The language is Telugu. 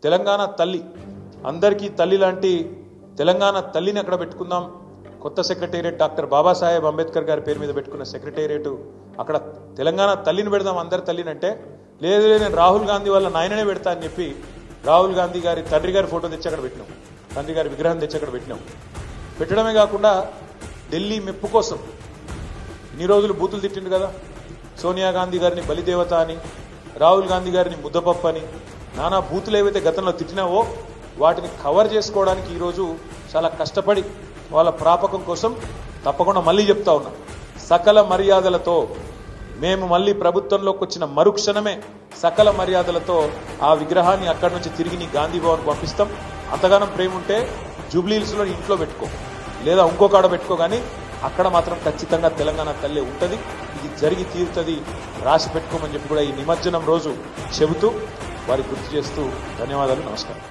తెలంగాణ తల్లి అందరికీ తల్లి లాంటి తెలంగాణ తల్లిని అక్కడ పెట్టుకుందాం. కొత్త సెక్రటేరియట్ డాక్టర్ బాబాసాహెబ్ అంబేద్కర్ గారి పేరు మీద పెట్టుకున్న సెక్రటేరియట్ అక్కడ తెలంగాణ తల్లిని పెడదాం, అందరి తల్లిని అంటే లేదు నేను రాహుల్ గాంధీ వాళ్ళ నాయననే పెడతా అని చెప్పి రాహుల్ గాంధీ గారి తండ్రి గారి ఫోటో తెచ్చి అక్కడ పెట్టినాం, తండ్రి గారి విగ్రహం తెచ్చి అక్కడ పెట్టినాం. పెట్టడమే కాకుండా ఢిల్లీ మెప్పు కోసం ఇన్ని రోజులు బూతులు తిట్టిండు కదా, సోనియా గాంధీ గారిని బలిదేవత అని, రాహుల్ గాంధీ గారిని ముద్దపప్పు అని, నానా బూతులు ఏవైతే గతంలో తిట్టినావో వాటిని కవర్ చేసుకోవడానికి ఈరోజు చాలా కష్టపడి వాళ్ళ ప్రాపకం కోసం తప్పకుండా మళ్ళీ చెప్తా ఉన్నాం, సకల మర్యాదలతో మేము మళ్ళీ ప్రభుత్వంలోకి వచ్చిన మరుక్షణమే సకల మర్యాదలతో ఆ విగ్రహాన్ని అక్కడి నుంచి తిరిగి నీ గాంధీ భవన్కి పంపిస్తాం. అంతగానం ప్రేమ ఉంటే జూబ్లీహిల్స్లో ఇంట్లో పెట్టుకో లేదా ఇంకొక ఆడ పెట్టుకో, కానీ అక్కడ మాత్రం ఖచ్చితంగా తెలంగాణ తల్లి ఉంటుంది. ఇది జరిగి తీరుతుంది, రాసి పెట్టుకోమని చెప్పి కూడా ఈ నిమజ్జనం రోజు చెబుతూ వారికి గుర్తు చేస్తూ ధన్యవాదాలు, నమస్కారం.